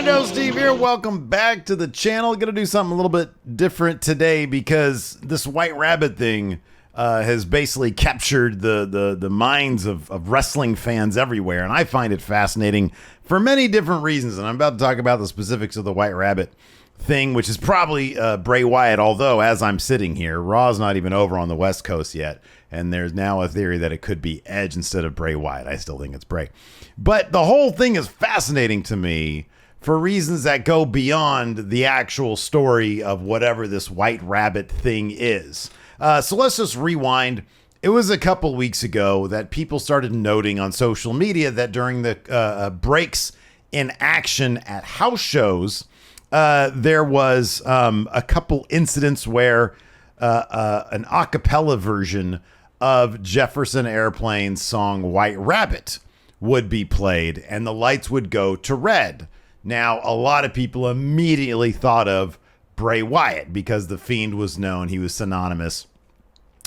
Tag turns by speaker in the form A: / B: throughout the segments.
A: Friendo Steve here. Welcome back to the channel. Gonna do something a little bit different today because this White Rabbit thing has basically captured the minds of wrestling fans everywhere, and I find it fascinating for many different reasons. And I'm about to talk about the specifics of the White Rabbit thing, which is probably Bray Wyatt, although as I'm sitting here, Raw's not even over on the West Coast yet, and there's now a theory that it could be Edge instead of Bray Wyatt. I still think it's Bray. But the whole thing is fascinating to me for reasons that go beyond the actual story of whatever this White Rabbit thing is. So let's just rewind. It was a couple weeks ago that people started noting on social media that during the breaks in action at house shows, there was a couple incidents where an a cappella version of Jefferson Airplane's song White Rabbit would be played and the lights would go to red. Now, a lot of people immediately thought of Bray Wyatt because the Fiend was known. He was synonymous,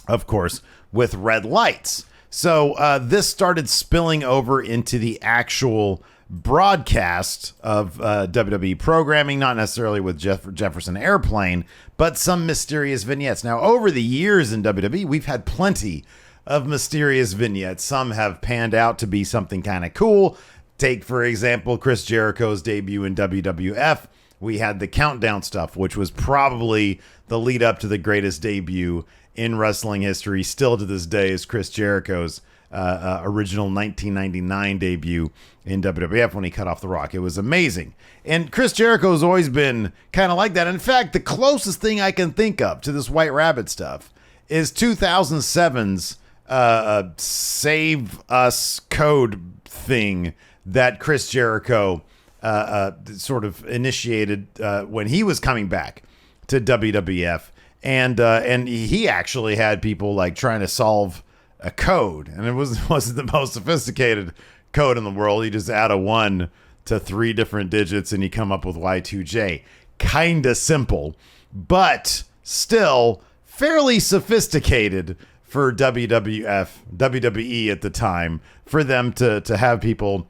A: of course, with red lights. So this started spilling over into the actual broadcast of WWE programming, not necessarily with Jefferson Airplane, but some mysterious vignettes. Now, over the years in WWE, we've had plenty of mysterious vignettes. Some have panned out to be something kind of cool. Take, for example, Chris Jericho's debut in WWF. We had the countdown stuff, which was probably the lead up to the greatest debut in wrestling history. Still to this day is Chris Jericho's original 1999 debut in WWF when he cut off The Rock. It was amazing. And Chris Jericho's always been kind of like that. In fact, the closest thing I can think of to this White Rabbit stuff is 2007's Save Us Code thing that Chris Jericho sort of initiated when he was coming back to WWF. And he actually had people like trying to solve a code, and it wasn't the most sophisticated code in the world. You just add a 1 to 3 different digits and you come up with Y2J. Kinda simple, but still fairly sophisticated for WWE at the time, for them to have people,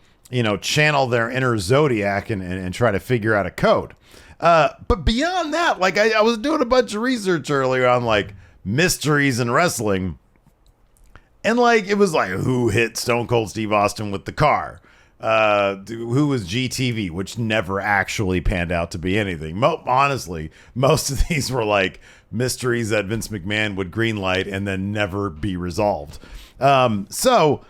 A: channel their inner Zodiac and try to figure out a code. But beyond that, like I was doing a bunch of research earlier on like mysteries in wrestling. And like, it was like, who hit Stone Cold Steve Austin with the car? Who was GTV, which never actually panned out to be anything. Honestly, most of these were like mysteries that Vince McMahon would greenlight and then never be resolved. So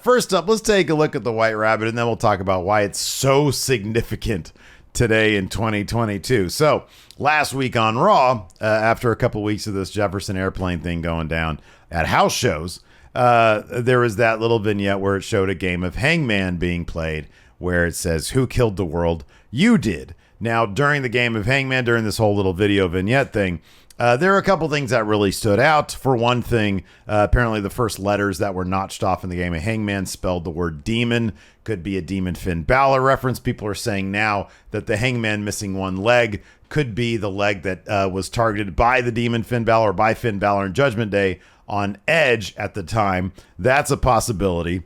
A: first up, let's take a look at the White Rabbit, and then we'll talk about why it's so significant today in 2022. So last week on Raw, after a couple weeks of this Jefferson Airplane thing going down at house shows, there was that little vignette where it showed a game of Hangman being played where it says, "Who killed the world? You did." Now, during the game of Hangman, during this whole little video vignette thing, there are a couple things that really stood out. For one thing, apparently the first letters that were notched off in the game of Hangman spelled the word demon. Could be a Demon Finn Balor reference. People are saying now that the Hangman missing one leg could be the leg that was targeted by the Demon Finn Balor, or by Finn Balor in Judgment Day on Edge at the time. That's a possibility.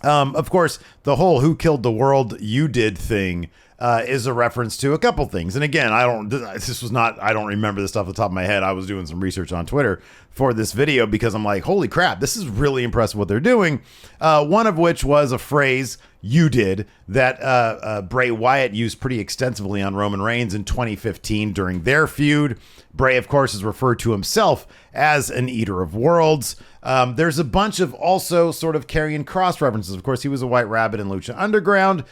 A: Of course, the whole "who killed the world you did" thing is a reference to a couple things. And again, I don't remember this stuff off the top of my head. I was doing some research on Twitter for this video because I'm like, holy crap, this is really impressive what they're doing. One of which was a phrase, "you did," that Bray Wyatt used pretty extensively on Roman Reigns in 2015 during their feud. Bray, of course, has referred to himself as an eater of worlds. There's a bunch of also sort of Karrion Kross references. Of course, he was a White Rabbit in Lucha Underground.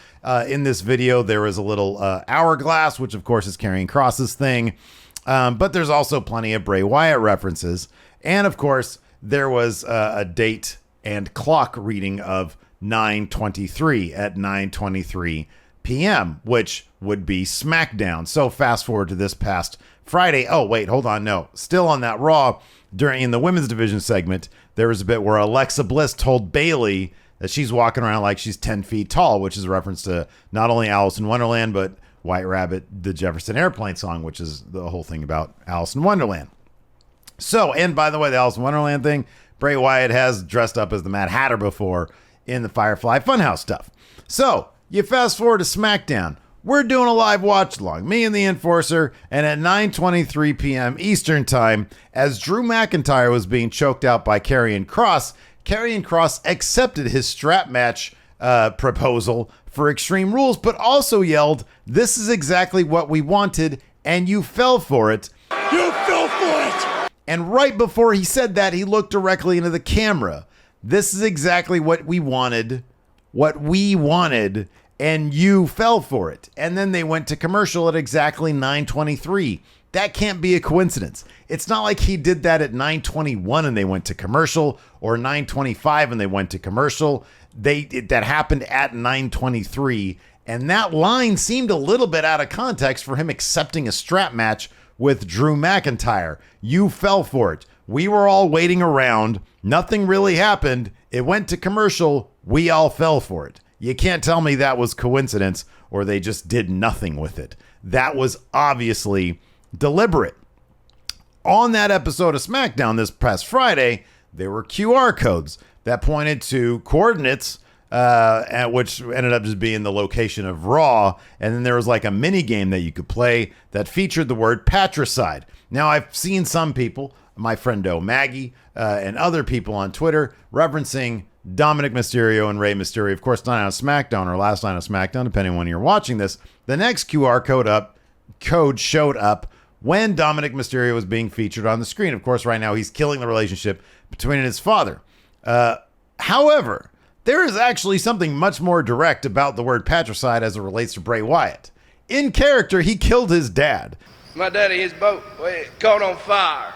A: In this video, there was a little hourglass, which of course is Karrion Kross's thing. But there's also plenty of Bray Wyatt references. And of course, there was a date and clock reading of 9:23 at 9:23 p.m., which would be SmackDown. So fast forward to this past Friday. Oh, wait, hold on. No, still on that Raw, in the women's division segment, there was a bit where Alexa Bliss told Bayley that she's walking around like she's 10 feet tall, which is a reference to not only Alice in Wonderland, but White Rabbit, the Jefferson Airplane song, which is the whole thing about Alice in Wonderland. So, and by the way, the Alice in Wonderland thing, Bray Wyatt has dressed up as the Mad Hatter before in the Firefly Funhouse stuff. So, you fast forward to SmackDown. we're doing a live watch along, me and the Enforcer, and at 9:23 p.m. Eastern Time, as Drew McIntyre was being choked out by Karrion Kross accepted his strap match proposal for Extreme Rules, but also yelled, "This is exactly what we wanted, and you fell for it."
B: You fell for it!
A: And right before he said that, he looked directly into the camera. "This is exactly what we wanted, and you fell for it." And then they went to commercial at exactly 9:23. That can't be a coincidence. It's not like he did that at 9:21 and they went to commercial, or 9:25 and they went to commercial. That happened at 9:23, and that line seemed a little bit out of context for him accepting a strap match with Drew McIntyre. You fell for it. We were all waiting around. Nothing really happened. It went to commercial. We all fell for it. You can't tell me that was coincidence or they just did nothing with it. That was obviously deliberate. On that episode of SmackDown this past Friday, there were QR codes that pointed to coordinates, which ended up just being the location of Raw. And then there was like a mini game that you could play that featured the word patricide. Now, I've seen some people, my friend Maggie, and other people on Twitter referencing Dominic Mysterio and Rey Mysterio. Of course, Night on SmackDown or Last Night on SmackDown, depending on when you're watching this. The next QR code showed up when Dominic Mysterio was being featured on the screen. Of course, right now he's killing the relationship between his father. However, there is actually something much more direct about the word patricide as it relates to Bray Wyatt. In character, he killed his dad.
C: My daddy, his boat caught on fire,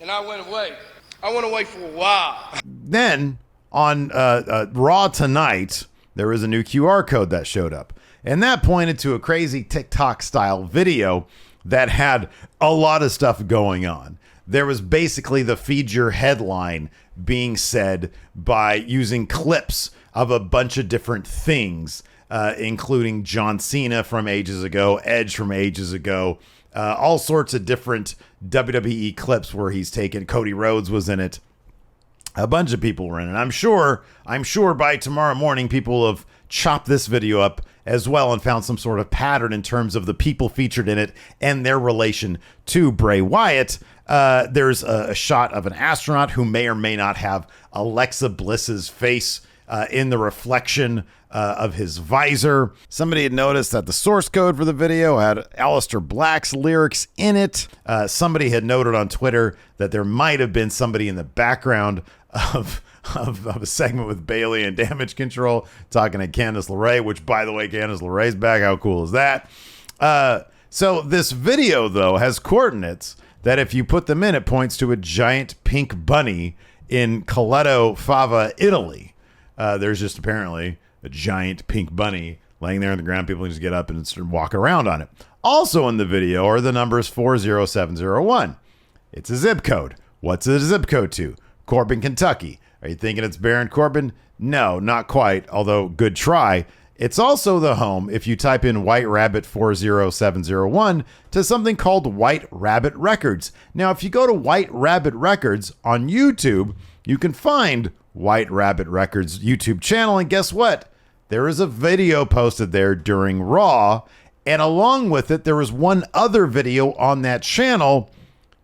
C: and I went away. I went away for a while.
A: Then, on Raw tonight, there was a new QR code that showed up, and that pointed to a crazy TikTok-style video that had a lot of stuff going on. There was basically the feed your headline being said by using clips of a bunch of different things, including John Cena from ages ago, Edge from ages ago, all sorts of different WWE clips where he's taken. Cody Rhodes was in it. A bunch of people were in it. I'm sure by tomorrow morning, people have chopped this video up as well and found some sort of pattern in terms of the people featured in it and their relation to Bray Wyatt. There's a shot of an astronaut who may or may not have Alexa Bliss's face in the reflection of his visor. Somebody had noticed that the source code for the video had Aleister Black's lyrics in it. Somebody had noted on Twitter that there might have been somebody in the background of a segment with Bayley and Damage Control talking to Candice LeRae, which, by the way, Candice LeRae's back. How cool is that? So this video, though, has coordinates that if you put them in, it points to a giant pink bunny in Coleto, Fava, Italy. There's just apparently a giant pink bunny laying there on the ground. People can just get up and sort of walk around on it. Also in the video are the numbers 40701. It's a zip code. What's a zip code to? Corbin, Kentucky. Are you thinking it's Baron Corbin? No, not quite, although good try. It's also the home, if you type in White Rabbit 40701, to something called White Rabbit Records. Now, if you go to White Rabbit Records on YouTube, you can find White Rabbit Records YouTube channel, and guess what? There is a video posted there during Raw, and along with it, there was one other video on that channel,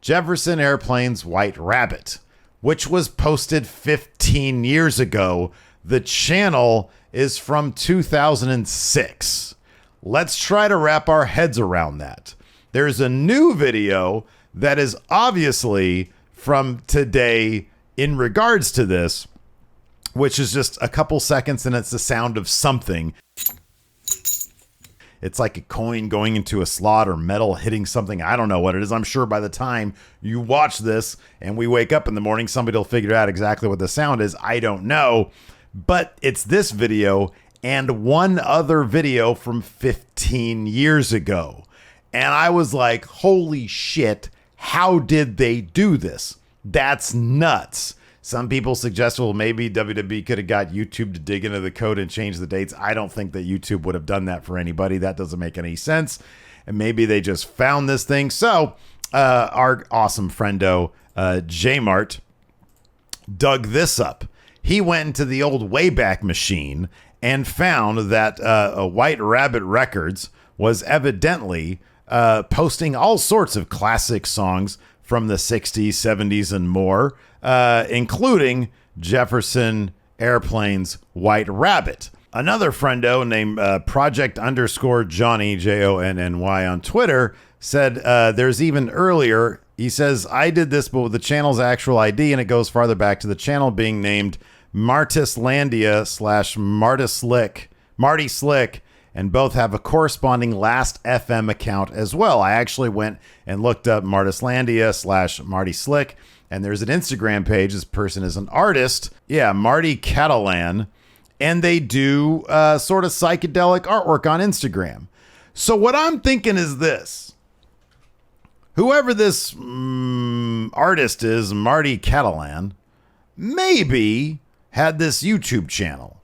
A: Jefferson Airplane's White Rabbit, which was posted 15 years ago. The channel is from 2006. Let's try to wrap our heads around that. There's a new video that is obviously from today in regards to this, which is just a couple seconds and it's the sound of something. It's like a coin going into a slot or metal hitting something. I don't know what it is. I'm sure by the time you watch this and we wake up in the morning, somebody will figure out exactly what the sound is. I don't know. But it's this video and one other video from 15 years ago. And I was like, holy shit, how did they do this? That's nuts. Some people suggest, well, maybe WWE could have got YouTube to dig into the code and change the dates. I don't think that YouTube would have done that for anybody. That doesn't make any sense. And maybe they just found this thing. So our awesome friendo, J-Mart, dug this up. He went into the old Wayback Machine and found that White Rabbit Records was evidently posting all sorts of classic songs from the 60s, 70s, and more, including Jefferson Airplane's White Rabbit. Another friendo named Project_Johnny, Jonny on Twitter, said there's even earlier. He says, I did this, but with the channel's actual ID, and it goes farther back to the channel being named Martislandia / Marty Slick, and both have a corresponding Last FM account as well. I actually went and looked up Martislandia / Marty Slick, and there's an Instagram page. This person is an artist. Yeah, Marty Catalan. And they do sort of psychedelic artwork on Instagram. So what I'm thinking is this. Whoever this artist is, Marty Catalan, maybe had this YouTube channel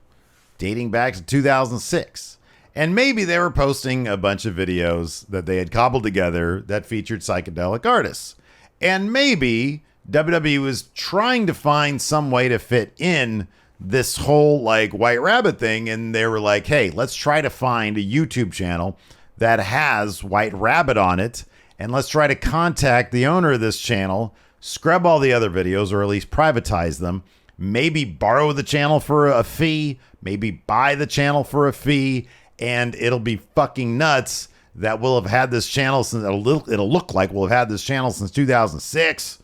A: dating back to 2006. And maybe they were posting a bunch of videos that they had cobbled together that featured psychedelic artists. And maybe WWE was trying to find some way to fit in this whole like White Rabbit thing, and they were like, hey, let's try to find a YouTube channel that has White Rabbit on it, and let's try to contact the owner of this channel, scrub all the other videos, or at least privatize them, maybe borrow the channel for a fee, maybe buy the channel for a fee, and it'll be fucking nuts that we'll have had this channel since it'll look like we'll have had this channel since 2006.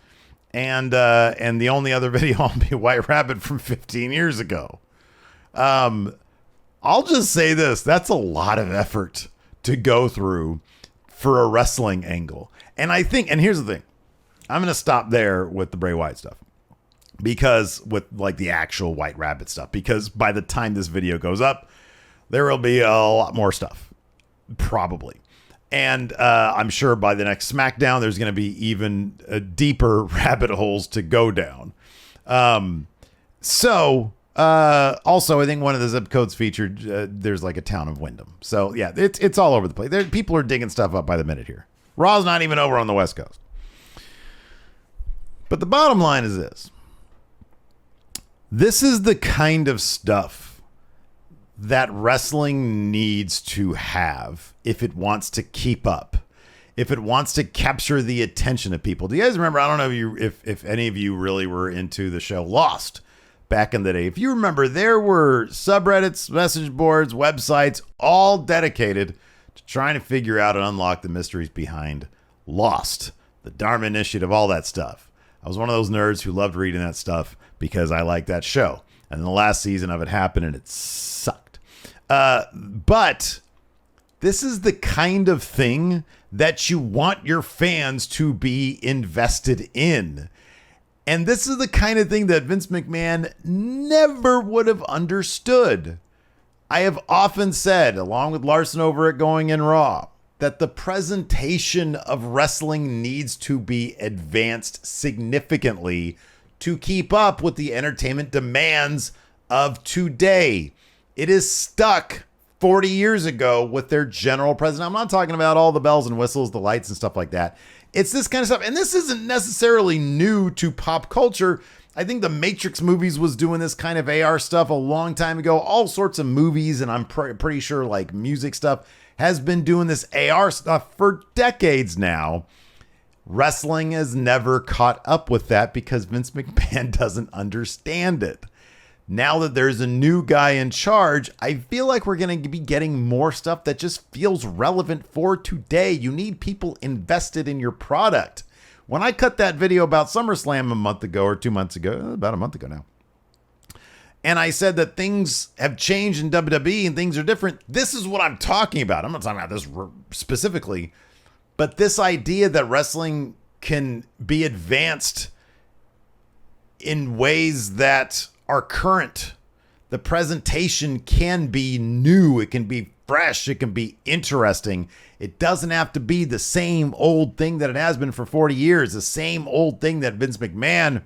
A: And the only other video will be White Rabbit from 15 years ago. I'll just say this. That's a lot of effort to go through for a wrestling angle. And I think, and here's the thing. I'm going to stop there with the Bray Wyatt stuff. Because with like the actual White Rabbit stuff. Because by the time this video goes up, there will be a lot more stuff. Probably. And I'm sure by the next SmackDown, there's going to be even deeper rabbit holes to go down. Also, I think one of the zip codes featured, there's like a town of Wyndham. So, yeah, it's all over the place. People are digging stuff up by the minute here. Raw's not even over on the West Coast. But the bottom line is this. This is the kind of stuff that wrestling needs to have if it wants to keep up, if it wants to capture the attention of people. Do you guys remember? I don't know if any of you really were into the show Lost back in the day. If you remember, there were subreddits, message boards, websites, all dedicated to trying to figure out and unlock the mysteries behind Lost, the Dharma Initiative, all that stuff. I was one of those nerds who loved reading that stuff because I liked that show. And then the last season of it happened and it sucked. But this is the kind of thing that you want your fans to be invested in. And this is the kind of thing that Vince McMahon never would have understood. I have often said, along with Larson over at Going in Raw, that the presentation of wrestling needs to be advanced significantly to keep up with the entertainment demands of today. It is stuck 40 years ago with their general president. I'm not talking about all the bells and whistles, the lights and stuff like that. It's this kind of stuff. And this isn't necessarily new to pop culture. I think the Matrix movies was doing this kind of AR stuff a long time ago. All sorts of movies, and I'm pretty sure like music stuff, has been doing this AR stuff for decades now. Wrestling has never caught up with that because Vince McMahon doesn't understand it. Now that there's a new guy in charge, I feel like we're going to be getting more stuff that just feels relevant for today. You need people invested in your product. When I cut that video about SummerSlam a month ago or 2 months ago, about a month ago now, and I said that things have changed in WWE and things are different, this is what I'm talking about. I'm not talking about this specifically, but this idea that wrestling can be advanced in ways that are current. The presentation can be new. It can be fresh. It can be interesting. It doesn't have to be the same old thing that it has been for 40 years. The same old thing that Vince McMahon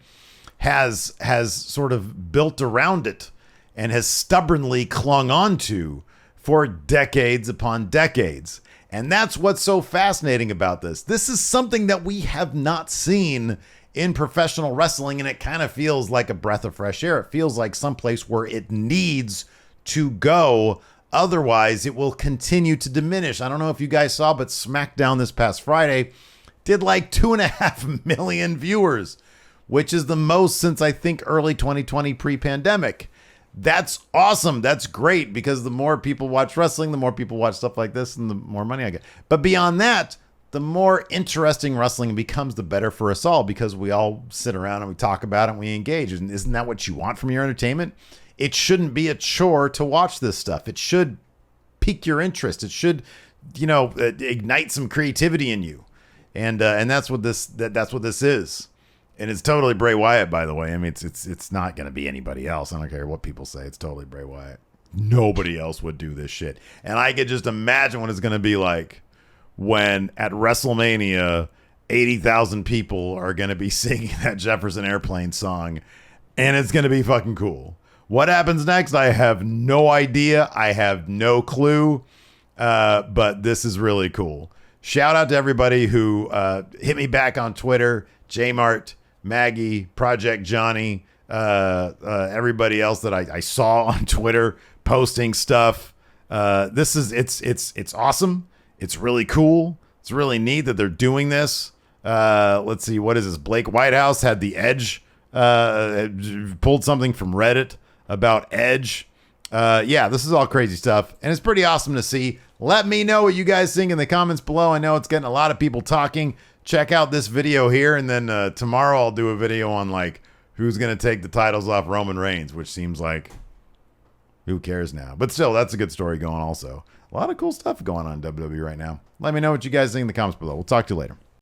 A: has sort of built around it and has stubbornly clung on to for decades upon decades. And that's what's so fascinating about this. This is something that we have not seen in professional wrestling, and it kind of feels like a breath of fresh air. It feels like someplace where it needs to go. Otherwise, it will continue to diminish. I don't know if you guys saw, but SmackDown this past Friday did like 2.5 million viewers, which is the most since I think early 2020 pre-pandemic. That's awesome. That's great, because the more people watch wrestling, the more people watch stuff like this, and the more money I get. But beyond that, the more interesting wrestling becomes, the better for us all, because we all sit around and we talk about it and we engage. And isn't that what you want from your entertainment? It shouldn't be a chore to watch this stuff. It should pique your interest. It should, ignite some creativity in you. And that's what that's what this is. And it's totally Bray Wyatt, by the way. I mean, it's not going to be anybody else. I don't care what people say. It's totally Bray Wyatt. Nobody else would do this shit. And I could just imagine what it's going to be like when at WrestleMania, 80,000 people are going to be singing that Jefferson Airplane song, and it's going to be fucking cool. What happens next? I have no idea. I have no clue. But this is really cool. Shout out to everybody who hit me back on Twitter, Jmart, Maggie, Project Johnny, everybody else that I saw on Twitter posting stuff. It's awesome. It's really cool. It's really neat that they're doing this. Let's see, what is this? Blake Whitehouse had the Edge, pulled something from Reddit about Edge. This is all crazy stuff, and it's pretty awesome to see. Let me know what you guys think in the comments below. I know it's getting a lot of people talking. Check out this video here, and then tomorrow I'll do a video on like who's going to take the titles off Roman Reigns, which seems like who cares now. But still, that's a good story going also. A lot of cool stuff going on in WWE right now. Let me know what you guys think in the comments below. We'll talk to you later.